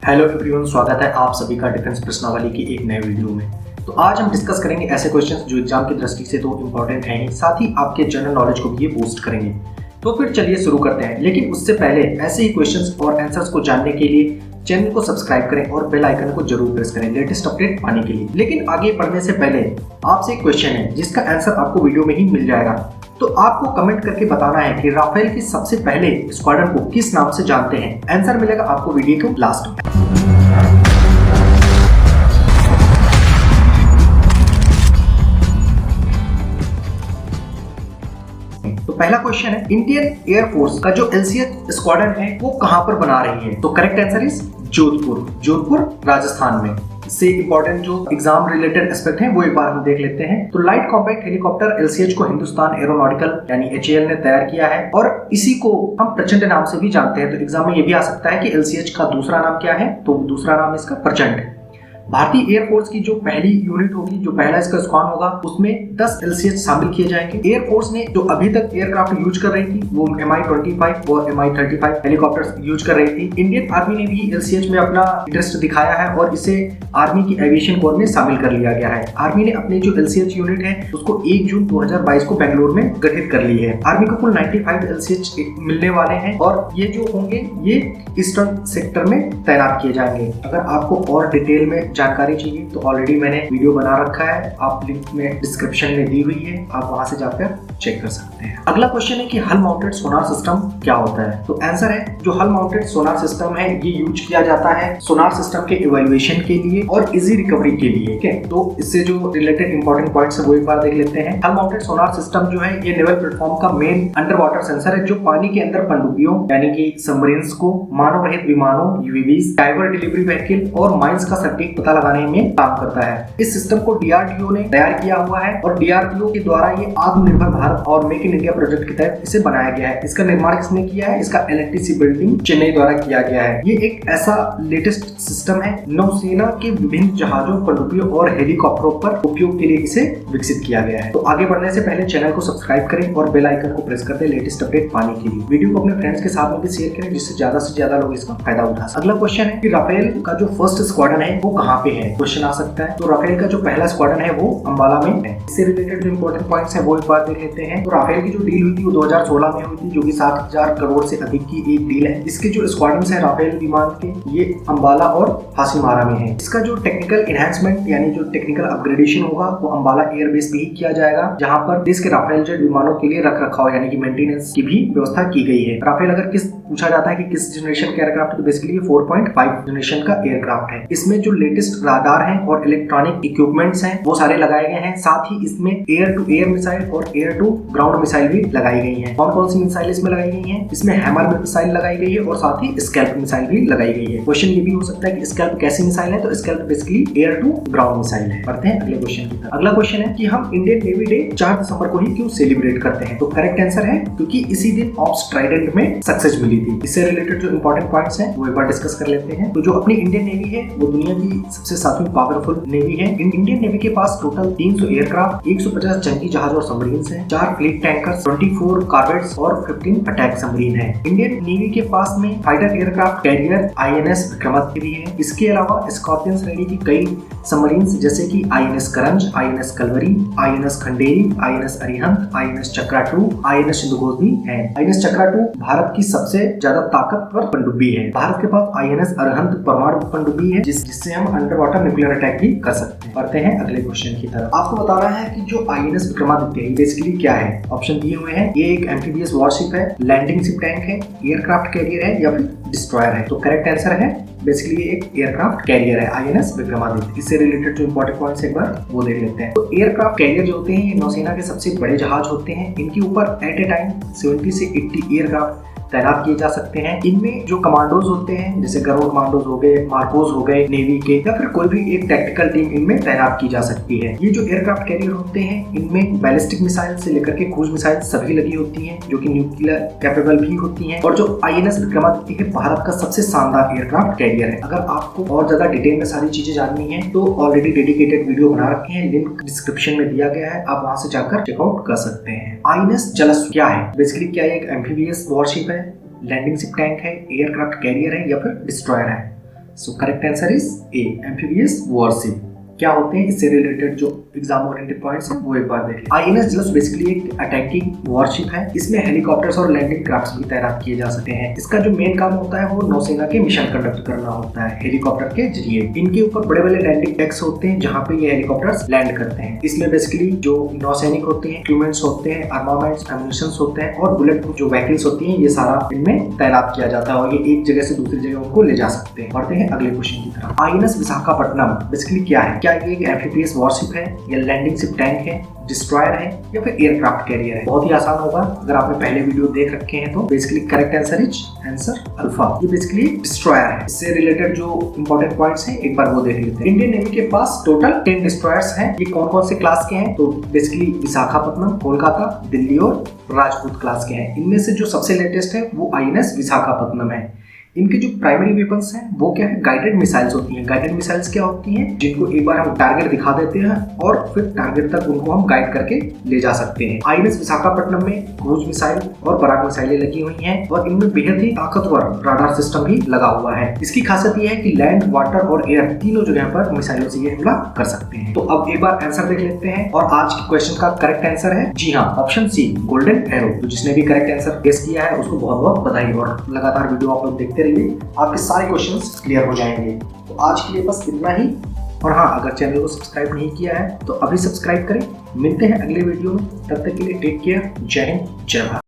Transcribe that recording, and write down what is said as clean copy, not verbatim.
Hello everyone, स्वागत है आप सभी का डिफेंस प्रश्नावली की एक नए वीडियो में। तो आज हम डिस्कस करेंगे ऐसे क्वेश्चंस जो एग्जाम की दृष्टि से तो इम्पोर्टेंट हैं ही, साथ ही आपके जनरल नॉलेज को भी ये बूस्ट करेंगे। तो फिर चलिए शुरू करते हैं, लेकिन उससे पहले ऐसे ही क्वेश्चंस और आंसर्स को जानने के लिए चैनल को सब्सक्राइब करें और बेल आइकन को जरूर प्रेस करें लेटेस्ट अपडेट पाने के लिए। लेकिन आगे बढ़ने से पहले आपसे एक क्वेश्चन है जिसका आंसर आपको वीडियो में ही मिल जाएगा। तो आपको कमेंट करके बताना है कि राफेल की सबसे पहले स्क्वाड्रन को किस नाम से जानते हैं। आंसर मिलेगा आपको वीडियो के लास्ट में। तो पहला क्वेश्चन है, इंडियन एयरफोर्स का जो एलसीएच स्क्वाड्रन है वो कहां पर बना रही है। तो correct answer is Jodhpur Rajasthan में। इससे इंपॉर्टेंट जो एग्जाम रिलेटेड एस्पेक्ट हैं वो एक बार हम देख लेते हैं। तो लाइट कॉम्पैक्ट हेलीकॉप्टर एलसीएच को हिंदुस्तान एरोनॉटिकल यानी एचएएल ने तैयार किया है और इसी को हम प्रचंड नाम से भी जानते हैं। तो एग्जाम में ये भी आ सकता है कि एलसीएच का दूसरा नाम क्या है, तो दूसरा नाम इसका प्रचंड है। भारतीय एयरफोर्स की जो पहली यूनिट होगी, जो पहला इसका स्क्वाड्रन होगा, उसमें 10 एलसीएच शामिल किए जाएंगे। एयरफोर्स ने जो अभी तक एयरक्राफ्ट यूज कर रही थी वो MI-25 और MI-35 हेलीकॉप्टर्स यूज कर रही थी। इंडियन आर्मी ने भी एलसीएच में अपना इंटरेस्ट दिखाया है और इसे आर्मी की एविएशन कोर में शामिल कर लिया गया है। आर्मी ने अपनी जो एलसीएच यूनिट है उसको 1 जून 2022 को बेंगलुरु में गठित कर ली है। आर्मी को कुल 95 एलसीएच मिलने वाले हैं और ये जो होंगे ये ईस्टर्न सेक्टर में तैनात किए जाएंगे। अगर आपको और डिटेल में जानकारी चाहिए तो ऑलरेडी मैंने वीडियो बना रखा है, आप लिंक में डिस्क्रिप्शन में दी हुई है, आप वहां से जाकर चेक कर सकते हैं। अगला क्वेश्चन है कि हल माउंटेड सोनार सिस्टम क्या होता है। तो आंसर है, जो हल माउंटेड सोनार सिस्टम है ये यूज किया जाता है सोनार सिस्टम के इवैल्यूएशन के लिए और इजी रिकवरी के लिए। ठीक है, तो इससे जो रिलेटेड इंपॉर्टेंट पॉइंट्स है वो एक बार देख लेते हैं। हल माउंटेड सोनार सिस्टम जो है ये नेवल प्लेटफॉर्म का मेन अंडर वाटर सेंसर है जो पानी के अंदर पनडुब्बियों यानी कि सबमरीन्स को, मानव रहित विमानों यूएवीज, डाइवर डिलीवरी व्हीकल और माइंस का सटीक पता लगाने में काम करता है। इस सिस्टम को डीआरडीओ ने तैयार किया हुआ है और डीआरडीओ के द्वारा ये आत्मनिर्भर भारत और मेक इन इंडिया प्रोजेक्ट के तहत इसे बनाया गया है। इसका निर्माण किसने किया है? इसका एलएनटीसी बिल्डिंग चेन्नई द्वारा किया गया है। ये एक ऐसा लेटेस्ट सिस्टम है, नौसेना के विभिन्न जहाजों, पनडुब्बियों और हेलीकॉप्टरों पर उपयोग के लिए इसे विकसित किया गया है। तो आगे बढ़ने से पहले चैनल को सब्सक्राइब करें और बेल आइकन को प्रेस कर दें लेटेस्ट अपडेट पाने के लिए। वीडियो को अपने फ्रेंड्स के साथ में भी शेयर करें जिससे ज्यादा से ज्यादा लोग इसका फायदा उठा सकें। अगला क्वेश्चन है कि राफेल का जो फर्स्ट स्क्वाड्रन है वो कहाँ पे है, क्वेश्चन आ सकता है। तो राफेल का जो पहला स्क्वाड्रन है वो अंबाला में है। इससे रिलेटेड जो इंपॉर्टेंट पॉइंट्स है वो एक बार देख लेते हैं। तो राफेल की जो डील हुई थी वो 2016 में हुई थी, जो कि 7,000 करोड़ से अधिक की एक डील है। इसके जो स्क्वाड्रन है राफेल विमान के, ये अंबाला और हासीमारा में है। इसका जो टेक्निकल एनहांसमेंट यानी जो टेक्निकल अपग्रेडेशन होगा वो अंबाला एयरबेस पे ही किया जाएगा, जहां पर देश के राफेल जेट विमानों के लिए रख रखाव यानी कि मेंटेनेंस की भी व्यवस्था की गई है। राफेल अगर किस पूछा जाता है कि किस जनरेशन का एयरक्राफ्ट, तो बेसिकली ये 4.5 जनरेशन का एयरक्राफ्ट है। इसमें जो लेटेस्ट राडार है और इलेक्ट्रॉनिक इक्विपमेंट्स हैं वो सारे लगाए गए हैं। साथ ही इसमें एयर टू एयर मिसाइल और एयर टू ग्राउंड मिसाइल भी लगाई गई हैं। कौन कौन सी मिसाइल इसमें लगाई गई हैं? इसमें हैमर मिसाइल लगाई गई है और साथ ही स्कैल्प मिसाइल भी लगाई गई है। क्वेश्चन ये भी हो सकता है कि स्कैल्प कैसी मिसाइल है, तो SCALP basically air to ground missile है। पढ़ते हैं अगले क्वेश्चन की तरफ। अगला क्वेश्चन है कि हम इंडियन नेवी डे 4 दिसंबर को ही क्यों सेलिब्रेट करते हैं। तो करेक्ट आंसर है क्योंकि इसी दिन ऑप्स ट्राइडेंट में सक्सेस मिली थी। इससे रिलेटेड जो इंपॉर्टेंट पॉइंट्स हैं वो एक बार डिस्कस कर लेते हैं। तो जो अपनी इंडियन नेवी है वो दुनिया की सबसे 7वीं पावरफुल नेवी है। इंडियन नेवी के पास टोटल 300 एयरक्राफ्ट, 150 जंगी जहाज और सबमरीन्स हैं, 4 फ्लीट टैंकर्स, 24 कॉर्वेट्स और 15 अटैक सबमरीन है। इंडियन नेवी के पास में fighter aircraft carrier INS Vikramaditya भी है। इसके अलावा स्कॉर्पियन श्रेणी की कई सबमरीन्स जैसे कि INS Karanj, INS Kalvari, INS Khanderi, INS Arihant, INS Chakra 2, INS Sindhughosh भी है। आईएनएस चक्रा 2 भारत की सबसे ज्यादा ताकतवर पनडुब्बी है। भारत के पास आईएनएस अरिहंत परमाणु पनडुब्बी है जिससे हम अंडर वाटर न्यूक्लियर अटैक भी कर सकते हैं। बढ़ते हैं अगले क्वेश्चन की तरफ। आपको बताना है कि जो आईएनएस विक्रमादित्य बेसिकली क्या है। ऑप्शन दिए हुए हैं, ये एक एम्फीबियस वॉरशिप है, लैंडिंग शिप टैंक है, एयरक्राफ्ट कैरियर है या फिर डिस्ट्रॉयर है। तो करेक्ट आंसर है बेसिकली एक एयरक्राफ्ट कैरियर है आईएनएस विक्रमादित्य। इससे रिलेटेड जो इंपॉर्टेंट पॉइंट्स एक बार वो देख लेते हैं। तो एयरक्राफ्ट कैरियर जो होते हैं ये नौसेना के सबसे बड़े जहाज होते हैं। इनके ऊपर एट ए टाइम 70 से 80 एयरक्राफ्ट तैनात किए जा सकते हैं। इनमें जो कमांडोज होते हैं जैसे गरुड़ कमांडोज हो गए, मार्कोस हो गए नेवी के, या फिर कोई भी एक टैक्टिकल टीम इनमें तैनात की जा सकती है। ये जो एयरक्राफ्ट कैरियर होते हैं इनमें बैलिस्टिक मिसाइल से लेकर के क्रूज मिसाइल सभी लगी होती हैं जो कि न्यूक्लियर कैपेबल भी होती हैं। और जो आईएनएस विक्रमादित्य है भारत का सबसे शानदार एयरक्राफ्ट कैरियर है। अगर आपको और ज्यादा डिटेल में सारी चीजें जाननी है तो ऑलरेडी डेडिकेटेड वीडियो बना रखे हैं, लिंक डिस्क्रिप्शन में दिया गया है, आप वहां से जाकर चेकआउट कर सकते हैं। आईएनएस जलस्व क्या है? बेसिकली क्या एक एम्फीबियस वॉरशिप है, लैंडिंग शिप टैंक है, एयरक्राफ्ट कैरियर है या फिर डिस्ट्रॉयर है? So correct answer is a, amphibious worship. क्या होते हैं इससे रिलेटेड जो एग्जाम ओरिएंटेड पॉइंट्स हैं वो एक बार देख लें। आईएनएस जलस बेसिकली एक अटैकिंग वॉरशिप है। इसमें हेलीकॉप्टर्स और लैंडिंग क्राफ्ट्स भी तैनात किए जा सकते हैं। इसका जो मेन काम होता है वो नौसेना के मिशन कंडक्ट करना होता है हेलीकॉप्टर के जरिए। इनके ऊपर बड़े बड़े लैंडिंग डेक्स होते हैं जहाँ पे ये हेलीकॉप्टर्स लैंड करते हैं। इसमें बेसिकली जो नौसैनिक होते हैं, इक्विपमेंट्स होते हैं, आर्मामेंट्स, एम्यूनिशंस होते हैं और बुलेट प्रूफ जो व्हीकल्स होती हैं, ये सारा इनमें तैनात किया जाता है और ये एक जगह से दूसरी जगह उनको ले जा सकते हैं। बढ़ते हैं अगले क्वेश्चन की तरफ। आईएनएस विशाखापट्टनम बेसिकली क्या है? क्या ये एक एम्फीबियस वॉरशिप है या लैंडिंग शिप टैंक है, डिस्ट्रॉयर है या फिर एयरक्राफ्ट कैरियर है? बहुत ही आसान होगा अगर आपने पहले वीडियो देख रखे हैं तो। Basically correct answer is answer alpha. ये बेसिकली डिस्ट्रॉयर है। इससे रिलेटेड जो इंपॉर्टेंट पॉइंट्स हैं एक बार वो देख लेते हैं। इंडियन नेवी के पास टोटल 10 डिस्ट्रॉयर्स हैं। ये कौन कौन से क्लास के हैं? तो बेसिकली विशाखापट्टनम, कोलकाता, दिल्ली और राजपूत क्लास के हैं। इनमें से जो सबसे लेटेस्ट है वो आईएनएस विशाखापट्टनम है। इनके जो प्राइमरी वेपन्स हैं वो क्या है? गाइडेड मिसाइल्स होती हैं। गाइडेड मिसाइल्स क्या होती हैं? जिनको एक बार हम टारगेट दिखा देते हैं और फिर टारगेट तक उनको हम गाइड करके ले जा सकते हैं। आईएनएस विशाखापट्टनम में क्रूज मिसाइल और पराग मिसाइलें लगी हुई हैं और इनमें बेहद ही ताकतवर राडार सिस्टम भी लगा हुआ है। इसकी खासियत यह है कि लैंड, वाटर और एयर तीनों जगह पर मिसाइलों से ये हमला कर सकते हैं। तो अब एक बार आंसर देख लेते हैं और आज के क्वेश्चन का करेक्ट आंसर है जी हाँ, ऑप्शन सी, गोल्डन एरो। तो जिसने भी करेक्ट आंसर गेस किया है उसको बहुत बहुत बधाई और लगातार वीडियो आप लोग देखते रहिए, आपके सारे क्वेश्चंस क्लियर हो जाएंगे। तो आज के लिए बस इतना ही। और हाँ, अगर चैनल को सब्सक्राइब नहीं किया है तो अभी सब्सक्राइब करें। मिलते हैं अगले वीडियो में, तब तक के लिए टेक केयर। जय हिंद, जय भारत।